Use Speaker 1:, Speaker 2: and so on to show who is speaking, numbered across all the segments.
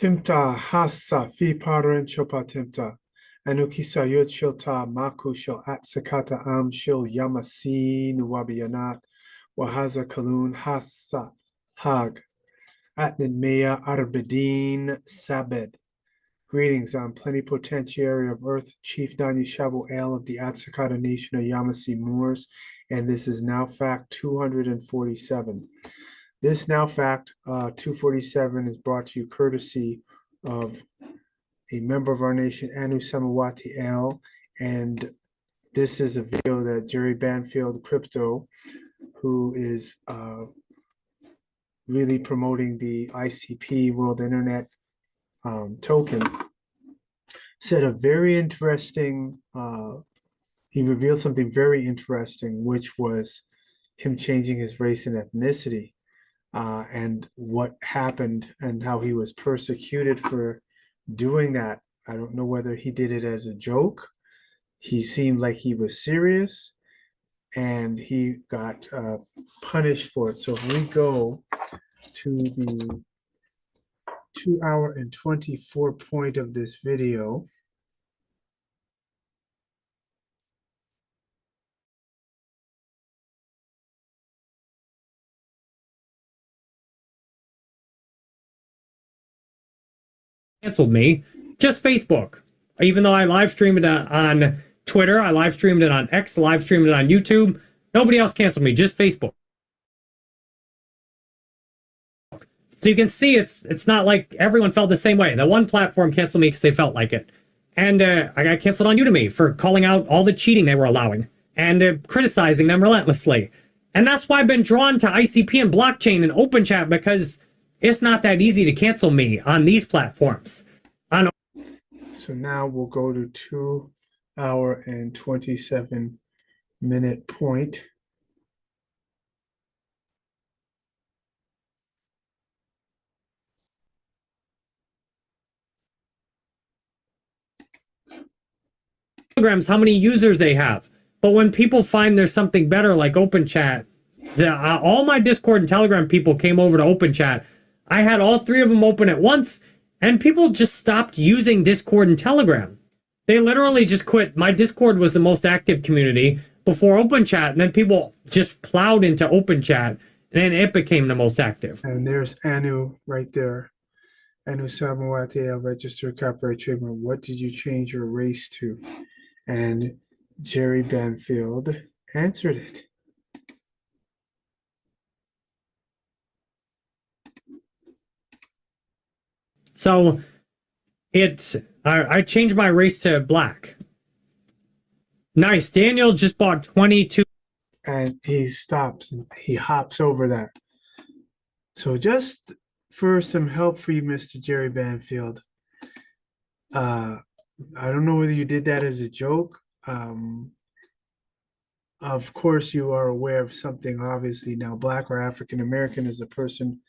Speaker 1: Timta hasa fi paran chopa timta. Anukisa yot shilta maku shil atsakata am shil yamasi nuwabiyanat wahaza kalun hasa hag atnin mea arbedin sabed. Greetings, I'm Plenipotentiary of Earth, Chief Dani Shabu El of the Atsakata Nation of Yamasee Moors, and this is Now Fact 247. This Now Fact 247 is brought to you courtesy of a member of our nation, Anu Samawati El, and this is a video that Jerry Banfield Crypto, who is really promoting the ICP World Internet token, said a very interesting, he revealed something very interesting, which was him changing his race and ethnicity, and what happened and how he was persecuted for doing that. I don't know whether he did it as a joke. He seemed like he was serious, and he got punished for it. So if we go to the 2 hour and 24 point of this video,
Speaker 2: canceled me, just Facebook. Even though I live streamed it on Twitter, I live streamed it on X, live streamed it on YouTube, nobody else canceled me, just Facebook. So you can see it's not like everyone felt the same way. The one platform canceled me because they felt like it. And I got canceled on Udemy for calling out all the cheating they were allowing and criticizing them relentlessly. And that's why I've been drawn to ICP and blockchain and open chat, because it's not that easy to cancel me on these platforms.
Speaker 1: So now we'll go to 2 hour and 27 minute point.
Speaker 2: Telegrams, how many users they have. But when people find there's something better like open chat, all my Discord and Telegram people came over to open chat. I had all three of them open at once, and people just stopped using Discord and Telegram. They literally just quit. My Discord was the most active community before open chat, and then people just plowed into open chat, and then it became the most active.
Speaker 1: And there's Anu right there. Anu Samawati, registered copyright trademark. What did you change your race to? And Jerry Banfield answered it.
Speaker 2: So I changed my race to black. Nice. Daniel just bought 22.
Speaker 1: And he stops and he hops over that. So just for some help for you, Mr. Jerry Banfield, I don't know whether you did that as a joke. Of course, you are aware of something, obviously. Now, Black or African American is a person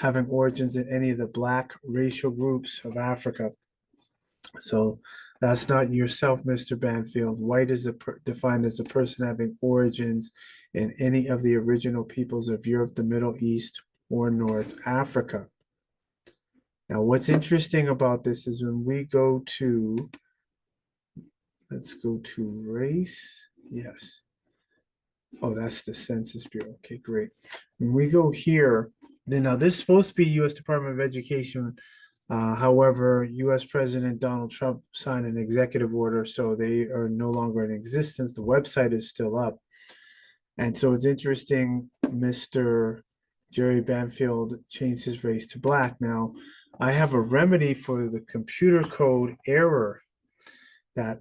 Speaker 1: having origins in any of the Black racial groups of Africa. So that's not yourself, Mr. Banfield. White is defined as a person having origins in any of the original peoples of Europe, the Middle East, or North Africa. Now, what's interesting about this is when we go to, let's go to race. Yes. Oh, that's the Census Bureau. Okay, great. When we go here, then now this is supposed to be U.S. Department of Education. However, U.S. President Donald Trump signed an executive order, so they are no longer in existence. The website is still up. And so it's interesting, Mr. Jerry Banfield changed his race to black. Now, I have a remedy for the computer code error that,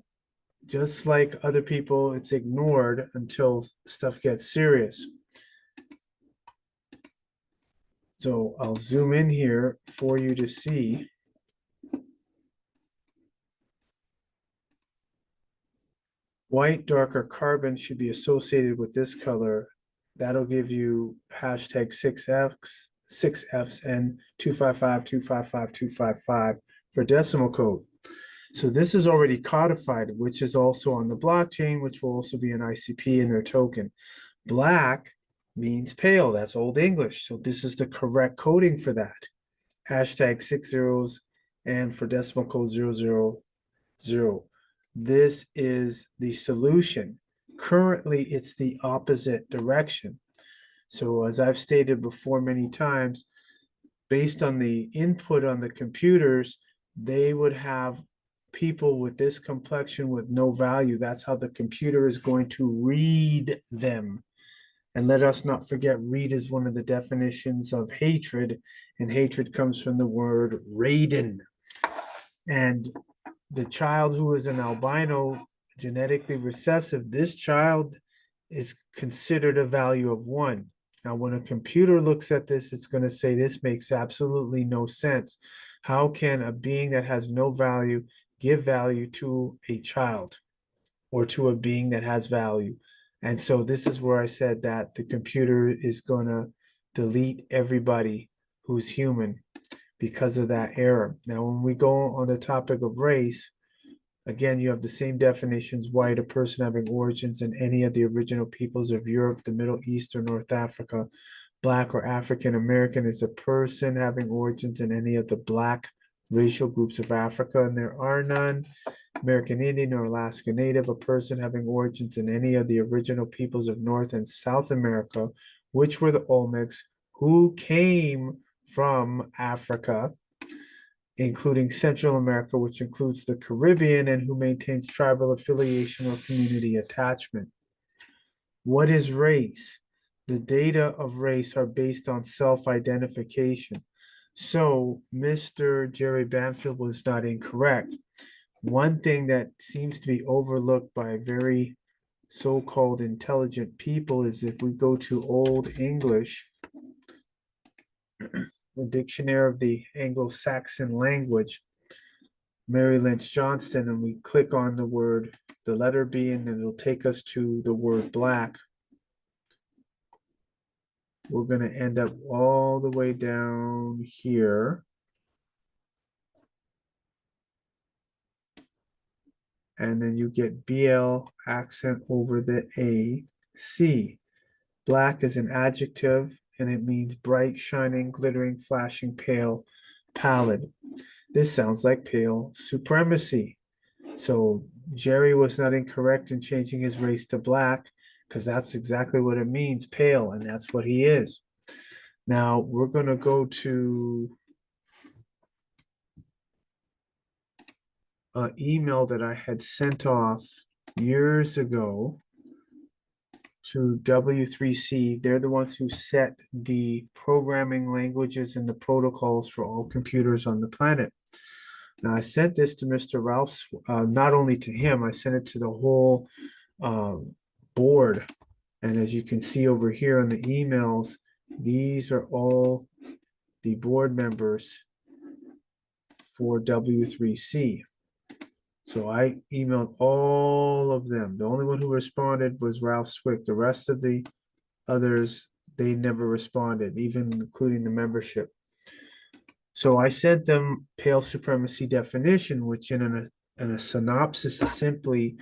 Speaker 1: just like other people, it's ignored until stuff gets serious. So I'll zoom in here for you to see. White, darker carbon should be associated with this color. That'll give you hashtag 6Fs and 255 for decimal code. So this is already codified, which is also on the blockchain, which will also be an ICP in their token. Black means pale. That's Old English. So this is the correct coding for that. Hashtag 6 zeros and for decimal code 000. This is the solution. Currently, it's the opposite direction. So as I've stated before many times, based on the input on the computers, they would have people with this complexion with no value. That's how the computer is going to read them. And let us not forget, read is one of the definitions of hatred, and hatred comes from the word raiden. And the child who is an albino, genetically recessive, this child is considered a value of 1. Now, when a computer looks at this, it's going to say this makes absolutely no sense. How can a being that has no value give value to a child or to a being that has value? And so this is where I said that the computer is going to delete everybody who's human because of that error. Now, when we go on the topic of race, again, you have the same definitions: white, a person having origins in any of the original peoples of Europe, the Middle East, or North Africa. Black or African American is a person having origins in any of the black racial groups of Africa, and there are none. American Indian or Alaska Native, a person having origins in any of the original peoples of North and South America, which were the Olmecs, who came from Africa, including Central America, which includes the Caribbean, and who maintains tribal affiliation or community attachment. What is race? The data of race are based on self-identification. So Mr. Jerry Banfield was not incorrect. One thing that seems to be overlooked by very so-called intelligent people is if we go to Old English, the Dictionary of the Anglo-Saxon Language, Mary Lynch Johnston, and we click on the word, the letter B, and then it'll take us to the word black. We're going to end up all the way down here. And then you get BL accent over the AC. Black is an adjective, and it means bright, shining, glittering, flashing, pale, pallid. This sounds like pale supremacy. So Jerry was not incorrect in changing his race to black, because that's exactly what it means, pale, and that's what he is. Now we're going to go to an email that I had sent off years ago to W3C. They're the ones who set the programming languages and the protocols for all computers on the planet. Now, I sent this to Mr. Ralph, not only to him, I sent it to the whole board. And as you can see over here on the emails, these are all the board members for W3C. So I emailed all of them. The only one who responded was Ralph Swick. The rest of the others, they never responded, even including the membership. So I sent them pale supremacy definition, which in a synopsis is simply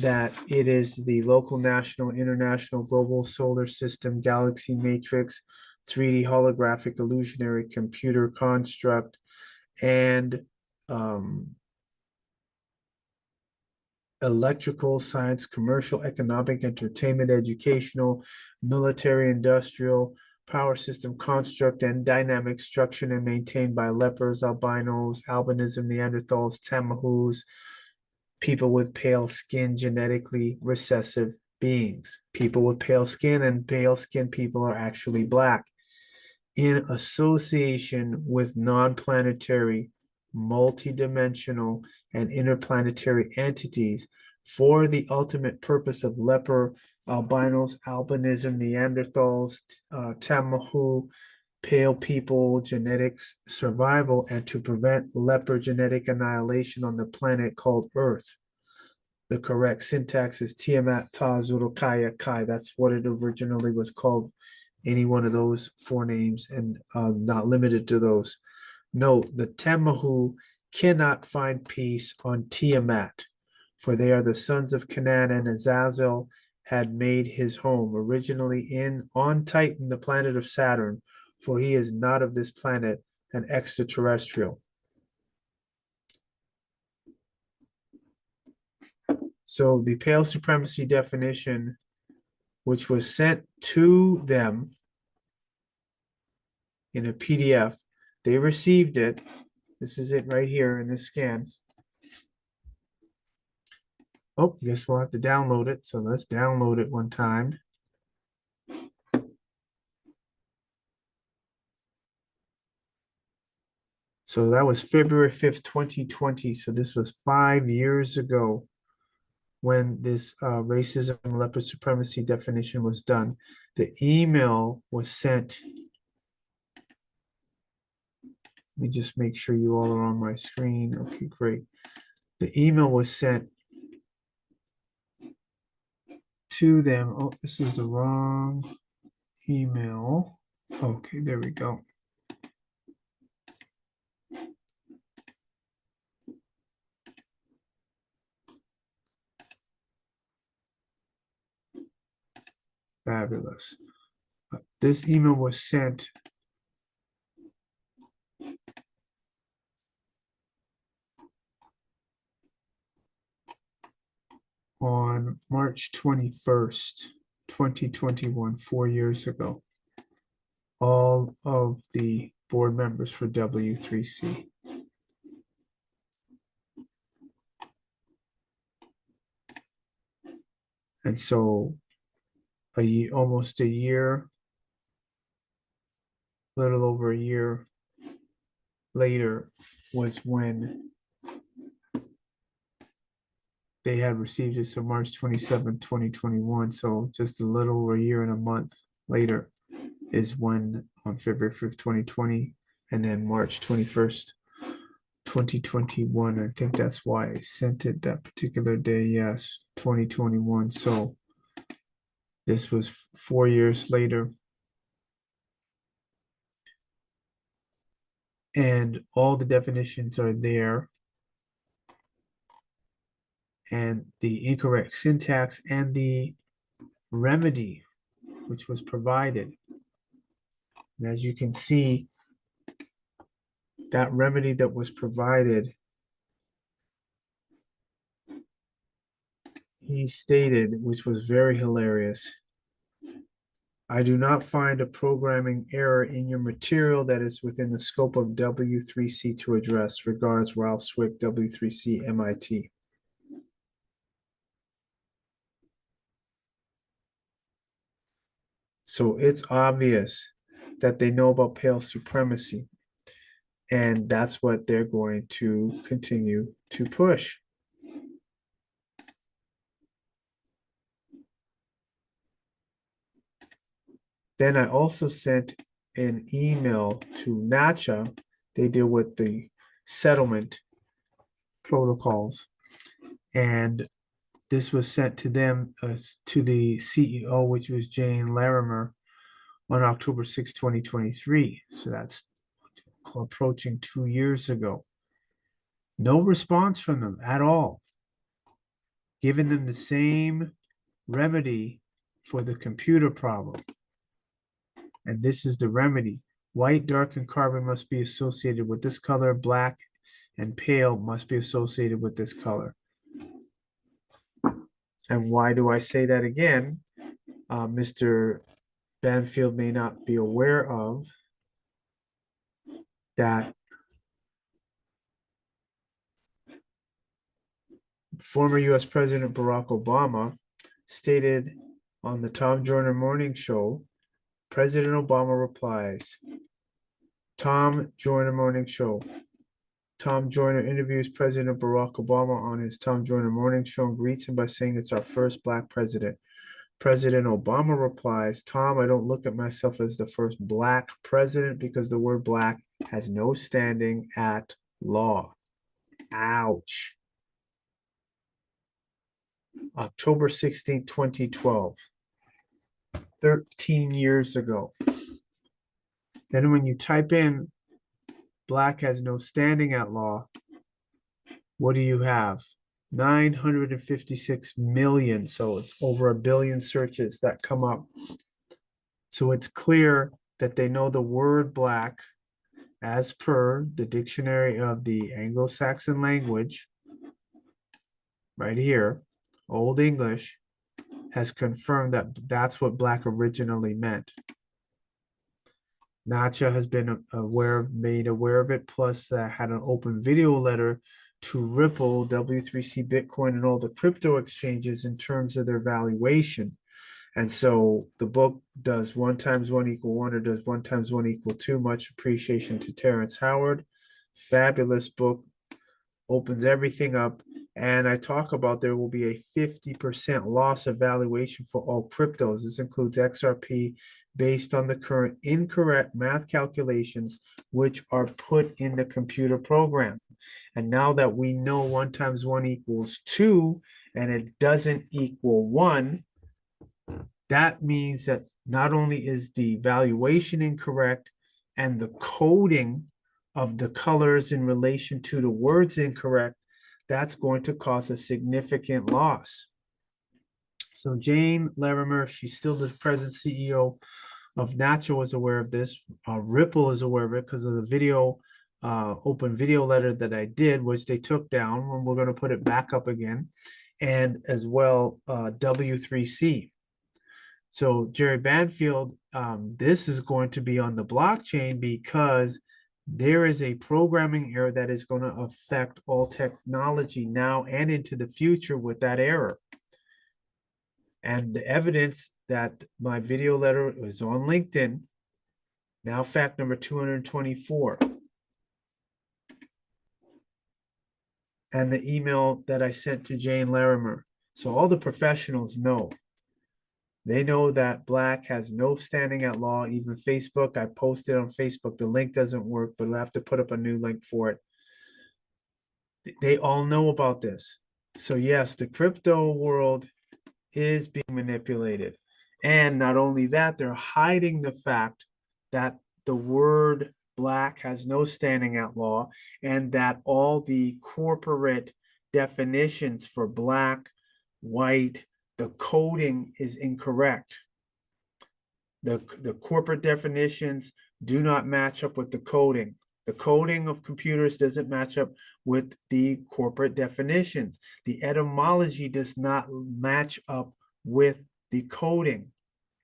Speaker 1: that it is the local, national, international, global, solar system, galaxy matrix, 3D holographic illusionary computer construct, and electrical, science, commercial, economic, entertainment, educational, military, industrial, power system construct, and dynamic structure and maintained by lepers, albinos, albinism, Neanderthals, Tamahus, people with pale skin, genetically recessive beings. People with pale skin and pale skin people are actually black. In association with non-planetary, multidimensional, and interplanetary entities for the ultimate purpose of leper, albinos, albinism, Neanderthals, Tamahu, pale people, genetics survival, and to prevent leper genetic annihilation on the planet called Earth. The correct syntax is Tiamat Ta Zurukaya Kai. That's what it originally was called. Any one of those four names, and not limited to those. Note, the Temahu cannot find peace on Tiamat, for they are the sons of Canaan, and Azazel had made his home originally on Titan, the planet of Saturn, for he is not of this planet, an extraterrestrial. So the pale supremacy definition, which was sent to them in a PDF, they received it. This is it right here in this scan. Oh, I guess we'll have to download it. So let's download it one time. So that was February 5th, 2020. So this was 5 years ago when this racism and leopard supremacy definition was done. The email was sent. Let me just make sure you all are on my screen. Okay, great. The email was sent to them. Oh, this is the wrong email. Okay, there we go. Fabulous. This email was sent on March 21st, 2021, 4 years ago. All of the board members for W3C. And so almost a year, little over a year later was when they had received it. So March 27, 2021. So just a little over a year and a month later is when on February 5th, 2020, and then March 21st, 2021. I think that's why I sent it that particular day. Yes, 2021. So this was 4 years later. And all the definitions are there. And the incorrect syntax and the remedy which was provided. And as you can see, that remedy that was provided, he stated, which was very hilarious, I do not find a programming error in your material that is within the scope of W3C to address. Regards, Ralph Swick, W3C, MIT. So it's obvious that they know about pale supremacy, and that's what they're going to continue to push. Then I also sent an email to NACHA. They deal with the settlement protocols. And this was sent to them, to the CEO, which was Jane Larimer, on October 6, 2023. So that's approaching 2 years ago. No response from them at all. Giving them the same remedy for the computer problem. And this is the remedy. White, dark, and carbon must be associated with this color. Black and pale must be associated with this color. And why do I say that again? Mr. Banfield may not be aware of that former US President Barack Obama stated on the Tom Joyner Morning Show, President Obama replies, Tom Joyner Morning Show. Tom Joyner interviews President Barack Obama on his Tom Joyner Morning Show and greets him by saying it's our first black president. President Obama replies, Tom, I don't look at myself as the first black president because the word black has no standing at law. Ouch. October 16, 2012. 13 years ago. Then when you type in black has no standing at law, what do you have? 956 million. So it's over 1 billion searches that come up. So it's clear that they know the word black as per the dictionary of the Anglo-Saxon language, right here, Old English, has confirmed that that's what black originally meant. Nacha has been made aware of it, plus had an open video letter to Ripple, W3C, Bitcoin, and all the crypto exchanges in terms of their valuation. And so the book does 1 × 1 = 1, or does 1 × 1 = 2. Much appreciation to Terrence Howard. Fabulous book, opens everything up. And I talk about there will be a 50% loss of valuation for all cryptos. This includes XRP based on the current incorrect math calculations, which are put in the computer program. And now that we know 1 × 1 = 2, and it doesn't equal 1, that means that not only is the valuation incorrect and the coding of the colors in relation to the words incorrect, that's going to cause a significant loss. So Jane Larimer, she's still the present CEO of Nacha, was aware of this. Ripple is aware of it because of the video, open video letter that I did, which they took down, and we're going to put it back up again. And as well, W3C. So Jerry Banfield, this is going to be on the blockchain because there is a programming error that is going to affect all technology now and into the future with that error. And the evidence that my video letter is on LinkedIn. Now fact number 224. And the email that I sent to Jane Larimer. So all the professionals know. They know that black has no standing at law. Even Facebook, I posted on Facebook. The link doesn't work, but we'll have to put up a new link for it. They all know about this. So yes, the crypto world is being manipulated. And not only that, they're hiding the fact that the word black has no standing at law, and that all the corporate definitions for black, white, the coding is incorrect. The corporate definitions do not match up with the coding. The coding of computers doesn't match up with the corporate definitions. The etymology does not match up with the coding.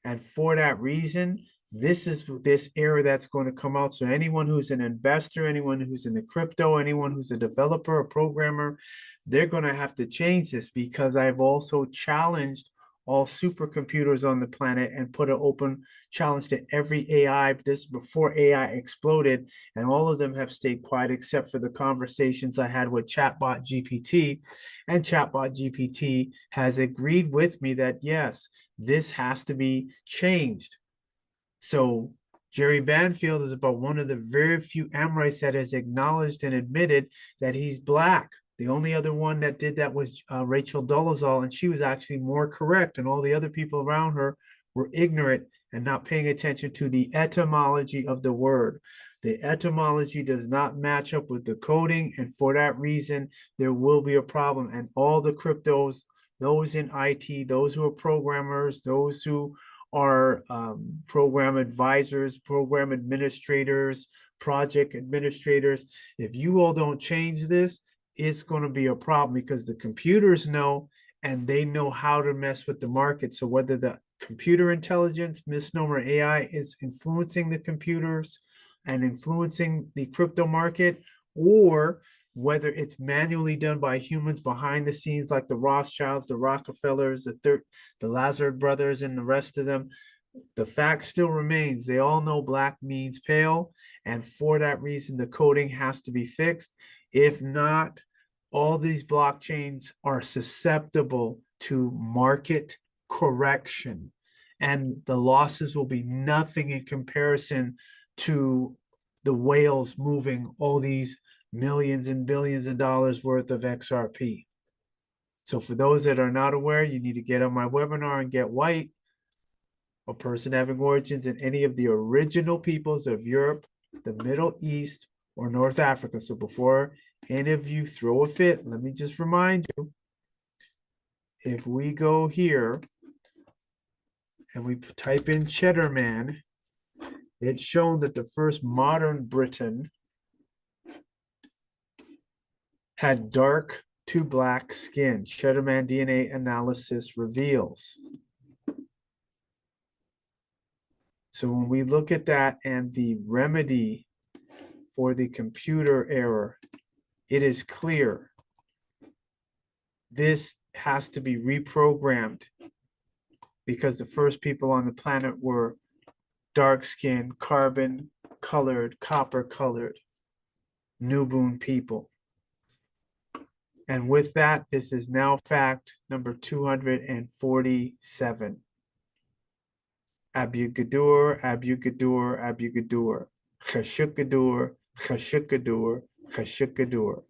Speaker 1: And for that reason, this is this error that's going to come out. So anyone who's an investor, anyone who's in the crypto, anyone who's a developer, a programmer, they're going to have to change this, because I've also challenged all supercomputers on the planet and put an open challenge to every AI. This is before AI exploded, and all of them have stayed quiet except for the conversations I had with Chatbot GPT. And Chatbot GPT has agreed with me that yes, this has to be changed. So Jerry Banfield is about one of the very few Amorites that has acknowledged and admitted that he's black. The only other one that did that was Rachel Dolezal, and she was actually more correct, and all the other people around her were ignorant and not paying attention to the etymology of the word. The etymology does not match up with the coding, and for that reason, there will be a problem. And all the cryptos, those in IT, those who are programmers, those who are program advisors, program administrators, project administrators, if you all don't change this, it's going to be a problem, because the computers know, and they know how to mess with the market. So whether the computer intelligence, misnomer AI, is influencing the computers and influencing the crypto market, or whether it's manually done by humans behind the scenes, like the Rothschilds, the Rockefellers, the Lazard brothers, and the rest of them, the fact still remains. They all know black means pale, and for that reason, the coding has to be fixed. If not, all these blockchains are susceptible to market correction, and the losses will be nothing in comparison to the whales moving all these millions and billions of dollars worth of XRP. So for those that are not aware, you need to get on my webinar and get white, a person having origins in any of the original peoples of Europe, the Middle East, or North Africa. So before any of you throw a fit, let me just remind you, if we go here and we type in Cheddar Man, it's shown that the first modern Briton had dark to black skin. Shutterman DNA analysis reveals. So when we look at that and the remedy for the computer error, it is clear. This has to be reprogrammed because the first people on the planet were dark skinned, carbon colored, copper colored, Nubian people. And with that, this is now fact number 247. Abu Gadur, Abu Gadur, Abu Gadur. Khashukadur, Khashukadur, Khashukadur.